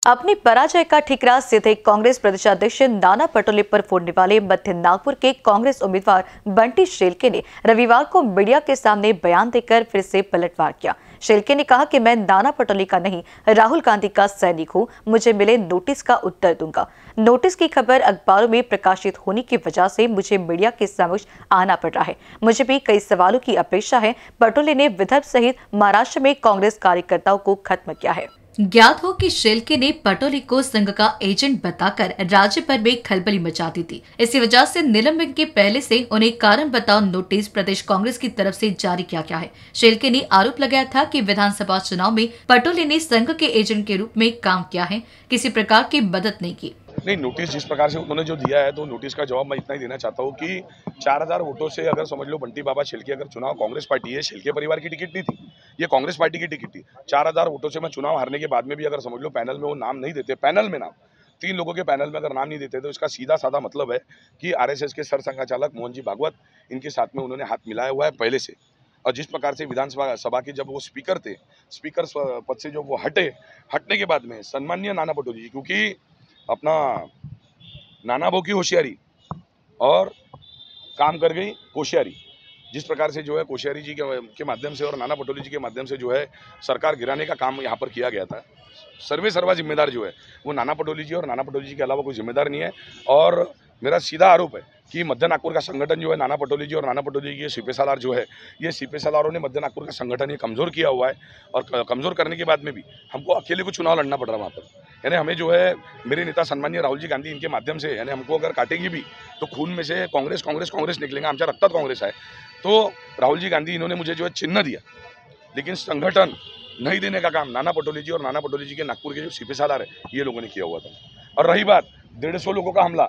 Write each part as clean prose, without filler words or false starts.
अपनी पराजय का ठिकरा सीधे कांग्रेस प्रदेशाध्यक्ष नाना पटोले पर फोड़ने वाले मध्य नागपुर के कांग्रेस उम्मीदवार बंटी शेल्के ने रविवार को मीडिया के सामने बयान देकर फिर से पलटवार किया। शेल्के ने कहा कि मैं नाना पटोले का नहीं, राहुल गांधी का सैनिक हूं। मुझे मिले नोटिस का उत्तर दूंगा। नोटिस की खबर अखबारों में प्रकाशित होने की वजह से मुझे मीडिया के समक्ष आना पड़ रहा है। मुझे भी कई सवालों की अपेक्षा है। पटोले ने विदर्भ सहित महाराष्ट्र में कांग्रेस कार्यकर्ताओं को खत्म किया है। ज्ञात हो कि शेल्के ने पटोले को संघ का एजेंट बताकर राज्य भर में खलबली मचा दी थी। इसी वजह से निलंबन के पहले से उन्हें कारण बताओ नोटिस प्रदेश कांग्रेस की तरफ से जारी किया गया है। शेल्के ने आरोप लगाया था कि विधानसभा चुनाव में पटोले ने संघ के एजेंट के रूप में काम किया है, किसी प्रकार की मदद नहीं की। नहीं, नोटिस जिस प्रकार से उन्होंने जो दिया है तो नोटिस का जवाब मैं इतना ही देना चाहता हूँ कि 4000 वोटों से अगर समझ लो बंटी बाबा शेल्के अगर चुनाव कांग्रेस पार्टी है, शेल्के परिवार की टिकट नहीं थी, ये कांग्रेस पार्टी की टिकट थी। 4000 वोटों से मैं चुनाव हारने के बाद में भी अगर समझ लो पैनल में वो नाम नहीं देते, पैनल में नाम 3 लोगों के पैनल में अगर नाम नहीं देते तो इसका सीधा साधा मतलब है कि आरएसएस के सरसंघचालक मोहन जी भागवत इनके साथ में उन्होंने हाथ मिलाया हुआ है पहले से। और जिस प्रकार से विधानसभा सभा के जब वो स्पीकर थे, स्पीकर पद से जो वो हटने के बाद में सम्माननीय नाना पटोले जी, क्योंकि अपना नाना भाऊ की होशियारी और काम कर गई कोशियारी, जिस प्रकार से जो है कोशियारी जी के माध्यम से और नाना पटोले जी के माध्यम से जो है सरकार गिराने का काम यहाँ पर किया गया था। सर्वा जिम्मेदार जो है वो नाना पटोले जी और नाना पटोले जी के अलावा कोई जिम्मेदार नहीं है। और मेरा सीधा आरोप है कि मध्य नागपुर का संगठन जो है नाना पटोले जी और नाना पटोले जी के सीपेसालार जो है, ये सीपेसालारों ने मध्य नागपुर का संगठन ये कमज़ोर किया हुआ है। और कमज़ोर करने के बाद में भी हमको अकेले को चुनाव लड़ना पड़ रहा है वहाँ पर। यानी हमें जो है मेरे नेता सम्माननीय राहुल जी गांधी इनके माध्यम से, यानी हमको अगर काटेगी भी तो खून में से कांग्रेस कांग्रेस कांग्रेस निकलेगा, आमच्या रक्तात कांग्रेस है। तो राहुल जी गांधी इन्होंने मुझे जो है चिन्ह दिया, लेकिन संगठन नहीं देने का काम नाना पटोले जी और नाना पटोले जी के नागपुर के जो सीपेसालार है ये लोगों ने किया हुआ था। और रही बात 150 लोगों का हमला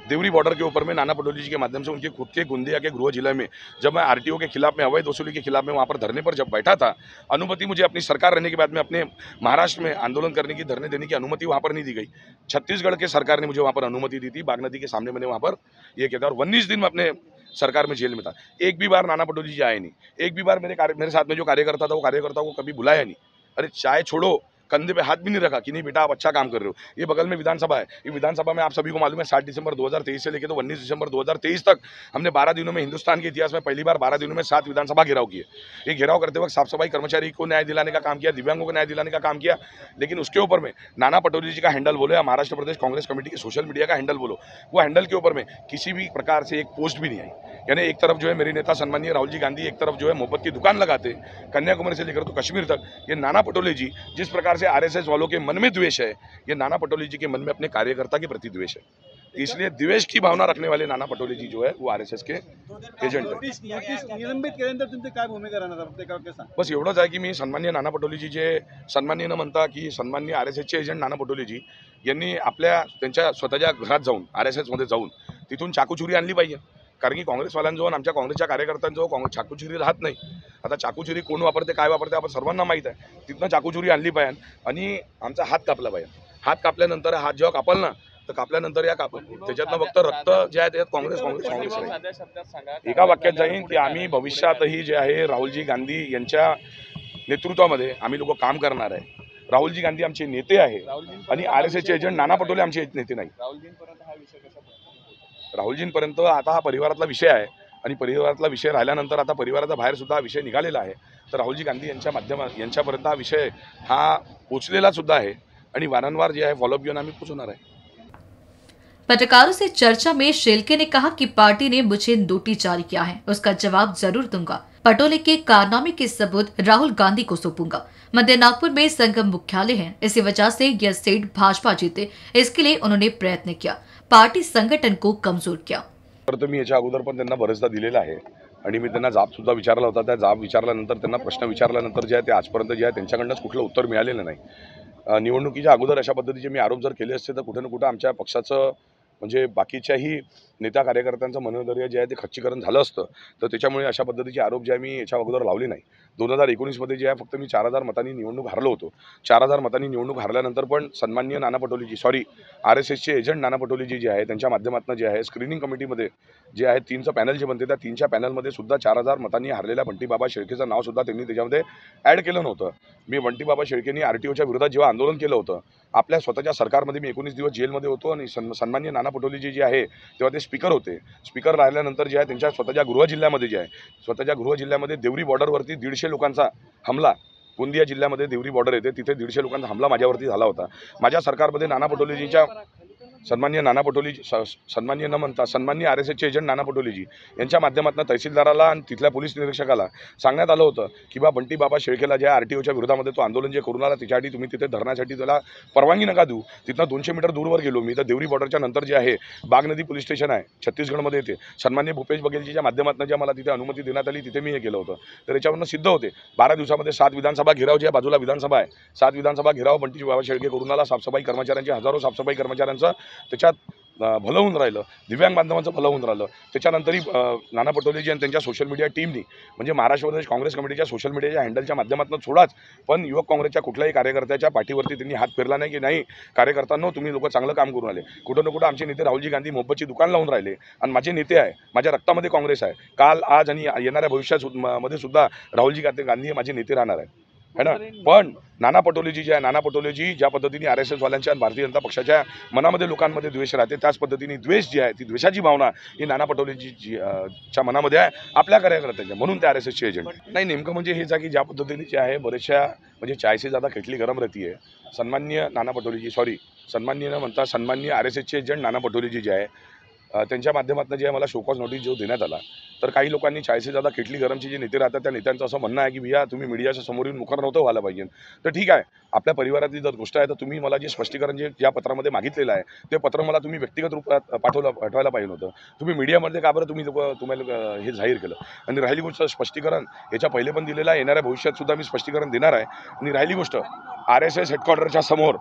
देवरी बॉर्डर के ऊपर में नाना पटोले जी के माध्यम से उनके खुद के गोंदिया के गृह जिले में, जब मैं आरटीओ के खिलाफ में अवैध वसूली के खिलाफ में वहाँ पर धरने पर जब बैठा था, अनुमति मुझे अपनी सरकार रहने के बाद में अपने महाराष्ट्र में आंदोलन करने की, धरने देने की अनुमति वहाँ पर नहीं दी गई। छत्तीसगढ़ के सरकार ने मुझे वहाँ पर अनुमति दी थी। बागनदी के सामने मैंने वहाँ पर ये किया था और 19 दिन में अपने सरकार में जेल में था। एक भी बार नाना पटोले जी आए नहीं, एक भी बार मेरे साथ में जो कार्यकर्ता था वो कार्यकर्ता को कभी बुलाया नहीं। अरे चाय छोड़ो, कंधे पे हाथ भी नहीं रखा कि नहीं बेटा आप अच्छा काम कर रहे हो। ये बगल में विधानसभा है, ये विधानसभा में आप सभी को मालूम है 7 दिसंबर 2023 से लेकर तो 19 दिसंबर 2023 तक हमने 12 दिनों में हिंदुस्तान के इतिहास में पहली बार 12 दिनों में 7 विधानसभा घेराव किए। ये घेराव करते वक्त साफ सफाई कर्मचारी को न्याय दिलाने का काम किया, दिव्यांगों को न्याय दिलाने का काम किया। लेकिन उसके ऊपर में नाना पटोले जी का हैंडल बोलो या महाराष्ट्र प्रदेश कांग्रेस कमेटी के सोशल मीडिया का हैंडल बोलो, वो हैंडल के ऊपर में किसी भी प्रकार से एक पोस्ट भी नहीं आई। यानी एक तरफ जो है मेरे नेता सम्माननीय राहुल जी गांधी, एक तरफ जो है मोहब्बत की दुकान लगाते, कन्याकुमारी से लेकर तो कश्मीर तक। ये नाना पटोले जी जिस प्रकार से आरएसएस वालों के मन में द्वेष है, ये नाना पटोले जी के मन में अपने कार्यकर्ता के प्रति द्वेष है। इसलिए द्वेष की भावना रखने वाले नाना पटोले जी जो है वो आरएसएस के एजेंट है। बस एवढंच आहे की मी सन्माननीय नाना पटोले जी जे सन्माननीय न म्हणता की सन्माननीय आरएसएसचे एजंट नाना पटोले जी यांनी त्यांच्या स्वतःच्या घरात जाऊन आरएसएसमध्ये जाऊन तिथून चाकूचुरी आणली पाहिजे। कारण की काँग्रेसवाल्यांजवळ आणि आमच्या काँग्रेसच्या कार्यकर्त्यांजवळ चाकूचुरी राहत नाही। आता चाकूचुरी कोण वापरते काय वापरते आपण सर्वांना माहीत आहे। तिथनं चाकूचुरी आणली पाहिजे आणि आमचा हात कापला पाहिजे। हात कापल्यानंतर हात जेव्हा कापल ना तर कापल्यानंतर या त्याच्यातनं फक्त रक्त जे आहे त्याच्यात काँग्रेस आहे। एका वाक्यात जाईन की आम्ही भविष्यातही जे आहे राहुलजी गांधी यांच्या नेतृत्वामध्ये आम्ही लोक काम करणार आहे। राहुलजी गांधी आमचे नेते आहे आणि आरएसएसचे एजंट नाना पटोले आमचे नेते नाही। राहुलजींपर्यंत आता हा परिवारातला विषय आहे आणि परिवारातला विषय राहिल्यानंतर आता परिवाराच्या बाहेर सुद्धा हा विषय निघालेला आहे। तर राहुलजी गांधी यांच्यापर्यंत हा विषय हा पोचलेला सुद्धा आहे आणि वारंवार जे आहे फॉलोअप घेऊन आम्ही पोचवणार आहे। पत्रकारों से चर्चा में शेल्के ने कहा कि पार्टी ने मुझे नोटिस जारी किया है, उसका जवाब जरूर दूंगा। पटोले के कारनामे के सबूत राहुल गांधी को सौंपूंगा। मध्य नागपुर में संगम मुख्यालय है, इसी वजह से यह सीट भाजपा जीते, इसके लिए उन्होंने प्रयत्न किया, पार्टी संगठन को कमजोर किया। तर मी याच्या अगोदर पण त्यांना बरेचदा दिलेला आहे आणि मी त्यांना जाब सुद्धा विचारला होता। त्या जाब विचारल्यानंतर त्यांना प्रश्न विचारल्यानंतर जे आहे ते आजपर्यंत जे आहे त्यांच्याकडूनच कुठलं उत्तर मिळालेलं नाही। निवडणुकीच्या अगोदर अशा पद्धतीचे मी आरोप जर केले असते तर कुठे ना कुठे आमच्या पक्षाचं म्हणजे बाकीच्याही नेता कार्यकर्त्यांचं मनोधैर्य जे आहे ते खच्चीकरण झालं असतं, तर त्याच्यामुळे अशा पद्धतीचे आरोप जे आहे मी याच्या अगोदर लावले नाही. 2019मध्ये जे आहे फक्त मी 4,000 मतांनी निवडणूक हारलो होतो. 4,000 मतांनी निवडणूक हारल्यानंतर पण सन्माननीय नाना पटोलेजी, सॉरी RSSचे एजंट नाना पटोलेजी जे आहे त्यांच्या माध्यमातून जे आहे स्क्रीनिंग कमिटीमध्ये जे आहे 3चं पॅनल जे बनते, त्या 3च्या पॅनलमध्ये सुद्धा 4,000 मतांनी हारलेल्या बंटी बाबा शेळकेचं नाव सुद्धा त्यांनी त्याच्यामध्ये ॲड केलं नव्हतं. मी बंटी बाबा शेळकेंनी RTOच्या विरोधात जेव्हा आंदोलन केलं होतं, आपल्या स्वतःच्या सरकारमध्ये मी 19 दिवस जेलमध्ये होतो आणि सन्माननीय नाना पटोलेजी जे आहे तेव्हा ते स्पीकर होते. स्पीकर राहिल्यानंतर जे आहे त्यांच्या स्वतःच्या गृह जिल्ह्यामध्ये जे आहे, स्वतःच्या गृह जिल्ह्यामध्ये देवरी बॉर्डरवरती 150 लोकांचा हमला, गोंदिया जिल्ह्यामध्ये देवरी बॉर्डर येते, तिथे 150 लोकांचा हमला माझ्यावरती झाला होता. माझ्या सरकारमध्ये नाना पटोलेजीच्या सन्माननीय नाना पटोलेजी सन्माननीय न म्हणता सन्माननीय RSSचे एजंट नाना पटोलेजी यांच्या माध्यमातून तहसीलदाराला आणि तिथल्या पोलीस निरीक्षकाला सांगण्यात आलं होतं की बा बंटी बाबा शेळकेला ज्या RTOच्या विरोधामध्ये तो आंदोलन जे करून आला त्याच्यासाठी तुम्ही तिथे धरण्यासाठी त्याला परवानगी नका देऊ. तिथनं 200 मीटर दूरवर गेलो मी, तर देवरी बॉर्डरच्या नंतर जे आहे बाग नदी पोलीस स्टेशन आहे छत्तीसगडमध्ये येते, सन्माननीय भूपेश बघेलजीच्या माध्यमातून ज्या मला तिथे अनुमती देण्यात आली तिथे मी हे केलं होतं. तर याच्यावरून सिद्ध होते 12 दिवसामध्ये 7 विधानसभा घेराव, ज्या बाजूला विधानसभा आहे 7 विधानसभा घेराव बंटी बाबा शेळके करून आला. साफसफाई कर्मचाऱ्यांचे हजारो साफसफाई कर्मचाऱ्यांचं त्याच्यात भलं होऊन राहिलं, दिव्यांग बांधवांचं भलं होऊन राहिलं. त्याच्यानंतरही नाना पटोलेजी आणि त्यांच्या सोशल मीडिया टीमनी म्हणजे महाराष्ट्र प्रदेश काँग्रेस कमिटीच्या सोशल मीडियाच्या हँडलच्या माध्यमातून सोडाच, पण युवक काँग्रेसच्या कुठल्याही कार्यकर्त्याच्या पाठीवरती त्यांनी हात फिरला नाही की नाही कार्यकर्त्यांनो तुम्ही लोक चांगलं काम करून आले. कुठं ना कुठं आमचे नेते राहुलजी गांधी मोहब्बतची दुकान लावून राहिले आणि माझे नेते आहे, माझ्या रक्तामध्ये काँग्रेस आहे. काल, आज आणि येणाऱ्या भविष्यात मध्ये सुद्धा राहुलजी गांधी हे माझे नेते राहणार आहे है ना. पण नाना पटोलेजी जे आहे, नाना पटोलेजी ज्या पद्धतीने RSS वाल्यांच्या आणि भारतीय जनता पक्षाच्या मनामध्ये लोकांमध्ये द्वेष राहते, त्याच पद्धतीने द्वेष जी आहे ती द्वेषाची भावना ही नाना पटोलेजी च्या मनामध्ये आहे आपल्या कार्यकर्त्यांच्या, म्हणून ते RSSचे एजंट नाही. नेमकं म्हणजे हेच आहे की ज्या पद्धतीने जे आहे बरेचशा म्हणजे 40 से ज़्यादा केटली गरम रहती है. सन्माननीय नाना पटोलेजी, सॉरी सन्माननीय न म्हणता सन्माननीय RSSचे एजंट नाना पटोलेजी जे आहे त्यांच्या माध्यमातून जे आहे मला शोकॉज नोटीस जो देण्यात आला, तर काही लोकांनी 40 से ज़्यादा केटली गरमचे जे नेते राहतात त्या नेत्यांचं असं म्हणणं आहे की भैया तुम्ही मीडियाच्या समोर येऊन मुखर नव्हतं व्हायला पाहिजे. तर ठीक आहे, आपल्या परिवारातली जर गोष्ट आहे तर तुम्ही मला जे स्पष्टीकरण जे या पत्रामध्ये मागितलेलं आहे ते पत्र मला तुम्ही व्यक्तिगत रूपात पाठवायला पाहिजे होतं. तुम्ही मीडियामध्ये का बरं तुम्हाला हे जाहीर केलं. आणि राहिली गोष्ट स्पष्टीकरण याच्या पहिले पण दिलेलं आहे, येणाऱ्या भविष्यात सुद्धा मी स्पष्टीकरण देणार आहे. आणि राहिली गोष्ट RSS हेडक्वार्टरच्या समोर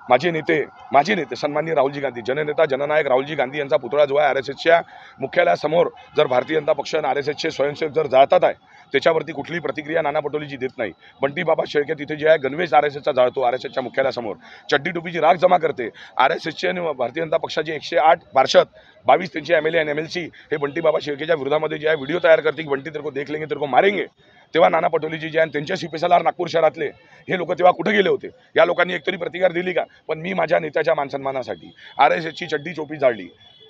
माझे नेते सन्माननीय राहुलजी गांधी, जननेता जननायक राहुलजी गांधी यांचा पुतळा जो आहे RSSच्या मुख्यालयासमोर जर भारतीय जनता पक्ष आणि RSSचे स्वयंसेवक जर जाळतात आहे, त्याच्यावरती कुठलीही प्रतिक्रिया नाना पटोलेजी देत नाही. बंटी बाबा शेळके तिथे जे आहे गणवेश RSSचा जाळतो, RSSच्या मुख्यालयासमोर चड्डी टोपीची राख जमा करते. RSSचे आणि भारतीय जनता पक्षाचे 108 पार्षद, 22 त्यांचे MLA आणि MLC हे बंटी बाबा शेळकेच्या विरोधामध्ये जे आहे व्हिडिओ तयार करते की बंटी तेरे को देख लेंगे तेरे को मारेंगे. तेव्हा नाना पटोलेजी जे आहे त्यांच्या CPSLR नागपूर शहरातले हे लोक तेव्हा कुठे गेले होते, या लोकांनी एकतरी प्रतिकार दिली का. पण मी माझ्या नेत्याच्या मानसन्मानासाठी RSSची चड्डी टोपी जाळली,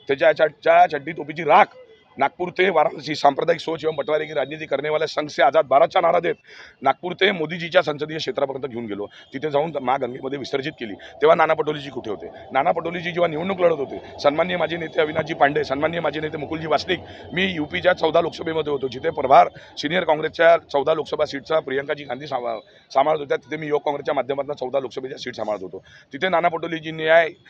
त्याच्या चड्डी टोपीची राख नागपुर ते वाराणसी सांप्रदायिक सोच एवं बंटवारे की राजनीति करने वाले संघ से आझाद भारतचा नारा देत नागपूर ते मोदीजीच्या संसदीय क्षेत्रापर्यंत घेऊन गेलो. तिथे जाऊन गंगेमध्ये विसर्जित केली. तेव्हा नाना पटोलेजी कुठे होते. नाना पटोलेजी जेव्हा निवडणूक लढत होते, सन्माननीय माझे नेते अविनाशजी पांडे, सन्माननीय माझे नेते मुकुलजी वासनिक, मी UPच्या 14 लोकसभेमध्ये होतो, जिथे प्रभार सिनियर काँग्रेसच्या 14 लोकसभा सीटचा प्रियंकाजी गांधी सांभाळत होत्या. तिथे मी युवक काँग्रेसच्या माध्यमातून 14 लोकसभेच्या सीट सांभाळत होतो. तिथे नाना पटोलेजींनी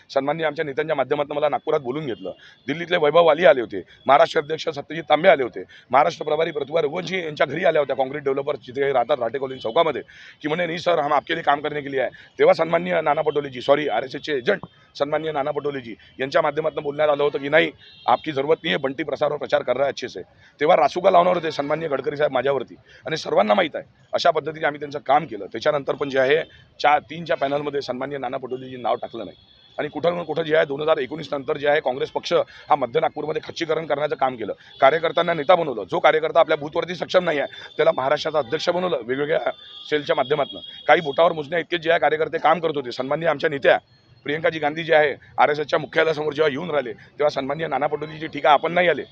सन्माननीय आमच्या नेत्यांच्या माध्यमातून मला नागपुरात बोलून घेतलं. दिल्लीतले वैभव वाली आले होते, महाराष्ट्र अध्यक्ष सत्यजित तांबे आले होते, महाराष्ट्र प्रभारी प्रतिभा रघुवंशी यांच्या घरी आल्या होत्या काँग्रेस डेव्हलपर्स जिथे राहतात राटे कॉलनी चौकामध्ये, की म्हणे नहीं सर हम आपके लिए काम करने के लिए आहे. तेव्हा सन्माननीय नाना पटोलेजी, सॉरी RSSचे एजंट सन्माननीय नाना पटोलेजी यांच्या माध्यमातून बोलण्यात आलं होतं की नाही आपकी जरूरत नाही आहे, बंटी प्रसारवर प्रचार कर रहा है अच्छे से. तेव्हा रासुका लावणार होते सन्माननीय गडकरी साहेब माझ्यावरती, आणि सर्वांना माहीत आहे अशा पद्धतीने आम्ही त्यांचं काम केलं. त्याच्यानंतर पण जे आहे 3च्या पॅनलमध्ये सन्माननीय नाना पटोलेजी नाव टाकलं नाही. आणि कुठं जे आहे 2019 नंतर जे आहे काँग्रेस पक्ष हा मध्य नागपूरमध्ये खच्चीकरण करण्याचं काम केलं. कार्यकर्त्यांना नेता बनवलं. जो कार्यकर्ता आपल्या बूथवरती सक्षम नाही आहे त्याला महाराष्ट्राचा अध्यक्ष बनवलं वेगवेगळ्या सेलच्या माध्यमातून. काही बोटावर मोजण्या इतके जे आहे कार्यकर्ते काम करत होते. सन्माननीय आमच्या नेत्या प्रियंकाजी गांधी जे आहे RSSच्या मुख्यालयासमोर जेव्हा येऊन राहिले तेव्हा सन्माननीय नाना पटोलेजी ठीक आहे आपण नाही आले,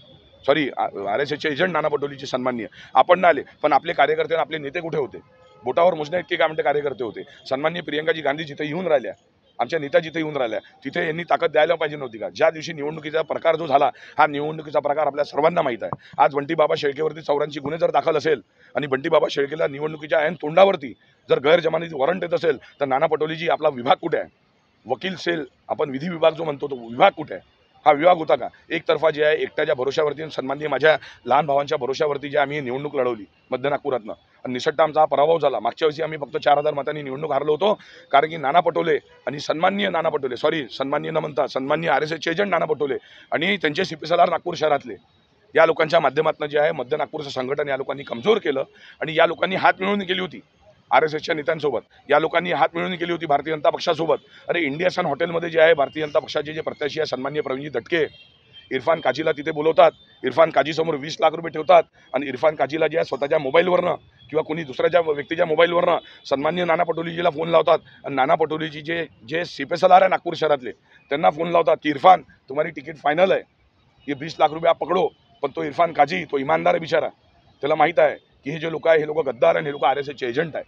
सॉरी RSSचे एजंट नाना पटोलेजी सन्माननीय आपण नाही आले, पण आपले कार्यकर्ते आणि आपले नेते कुठे होते. बोटावर मोजण्या इतके काय म्हणते कार्यकर्ते होते. सन्माननीय प्रियंकाजी गांधी जिथे येऊन राहिल्या, आमच्या नेता जिथे येऊन राहिल्या, तिथे यांनी ताकद द्यायला पाहिजे नव्हती का. ज्या दिवशी निवडणुकीचा प्रकार जो झाला, हा निवडणुकीचा प्रकार आपल्या सर्वांना माहीत आहे. आज बंटी बाबा शेळकेवरती 84 गुन्हे जर दाखल असेल आणि बंटी बाबा शेळकेला निवडणुकीच्या ऐन तोंडावरती जर गैरजमानीची वॉरंट येत असेल, तर नाना पटोलेजी आपला विभाग कुठे आहे, वकील सेल आपण विधी विभाग जो म्हणतो तो विभाग कुठे आहे. हा विभाग होता का? एकतर्फा जे आहे एकट्याच्या भरोशावरती आणि सन्माननीय माझ्या लहान भावांच्या भरोशावरती जे आम्ही निवडणूक लढवली मध्य नागपुरातनं आणि निसट्टा आमचा हा पराभव झाला. मागच्या वर्षी आम्ही फक्त 4,000 मतांनी निवडणूक हारलो होतो, कारण की नाना पटोले आणि सन्माननीय न म्हणता सन्माननीय RSSचे एजंट नाना पटोले आणि त्यांचे CP नागपूर शहरातले या लोकांच्या माध्यमातून जे आहे मध्य नागपूरचं संघटन या लोकांनी कमजोर केलं आणि या लोकांनी हात मिळवून केली होती RSSच्या नेत्यांसोबत. या लोकांनी हात मिळवून केली होती भारतीय जनता पक्षासोबत. अरे इंडिया सन हॉटेलमध्ये जे आहे भारतीय जनता पक्षाचे जे प्रत्याशी आहे सन्माननीय प्रवीणजी दटके, इरफान काजीला तिथे बोलवतात, इरफान काजीसमोर 20 लाख रुपये ठेवतात आणि इरफान काजीला जे आहे स्वतःच्या मोबाईलवरनं किंवा कोणी दुसऱ्याच्या व्यक्तीच्या मोबाईलवरनं सन्माननीय नाना पटोलेजीला फोन लावतात आणि नाना पटोलेजी जे CP आहे नागपूर शहरातले त्यांना फोन लावतात की इरफान तुम्हारी तिकीट फायनल है, ये 20 लाख रुपये आप पकडो. पण तो इरफान काजी तो इमानदार आहे बिचारा, त्याला माहीत आहे की हे जे लोक आहे हे लोक गद्दार आणि हे लोक RSSचे एजंट आहे.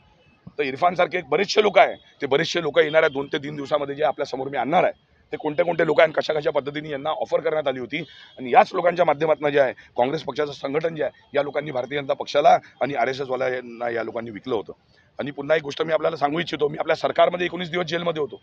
तर इरफानसारखे बरेचसे लोक आहे, ते बरेचसे लोक येणाऱ्या 2 ते 3 दिवसामध्ये जे आपल्या समोर मी आणणार आहे ते कोणते लोक आणि कशा पद्धतीने यांना ऑफर करण्यात आली होती आणि याच लोकांच्या माध्यमातून जे आहे काँग्रेस पक्षाचं संघटन जे आहे या लोकांनी भारतीय जनता पक्षाला आणि RSSवाल्यांना या लोकांनी विकलं होतं. आणि पुन्हा एक गोष्ट मी आपल्याला सांगू इच्छितो, मी आपल्या सरकारमध्ये 19 दिवस जेलमध्ये होतो.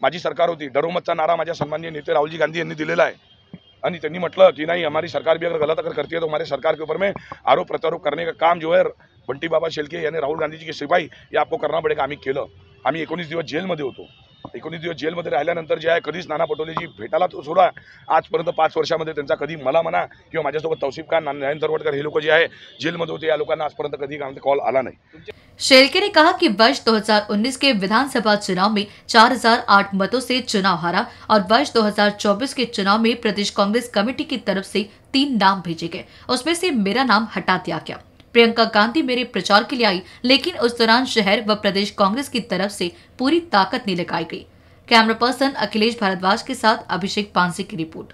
माझी सरकार होती. डरोमतचा नारा माझ्या सन्माननीय नेते राहुलजी गांधी यांनी दिलेला आहे आणि त्यांनी म्हटलं की नहीं हमारी सरकार भी अगर गलत करती है तो हमारे सरकार के ऊपर में आरोप प्रत्यारोप करने का काम जो है बंटी बाबा शेलके यानी राहुल गांधी जी के सिपाही ये आपको करना पड़ेगा. आम्ही केलं. आम्ही 19 दिवस जेलमध्ये होतो. 19 दिवस जेलमध्ये राहिल्यानंतर जे आहे कधीच नाना पटोलेजी भेटायला तो सोडा आजपर्यंत 5 वर्षामध्ये त्यांचा कधी मला म्हणा किंवा माझ्यासोबत तौसिफ खान, नयन तरवडकर हे लोक जे आहे जेलमध्ये होते या लोकांना आजपर्यंत कधी कॉल आला नाही. शेलके ने कहा कि वर्ष 2019 के विधानसभा चुनाव में 4008 मतों से चुनाव हारा और वर्ष 2024 के चुनाव में प्रदेश कांग्रेस कमेटी की तरफ से 3 नाम भेजे गए, उसमें से मेरा नाम हटा दिया गया. प्रियंका गांधी मेरे प्रचार के लिए आई, लेकिन उस दौरान शहर व प्रदेश कांग्रेस की तरफ से पूरी ताकत नहीं लगाई गई. कैमरा पर्सन अखिलेश भारद्वाज के साथ अभिषेक पानसे की रिपोर्ट.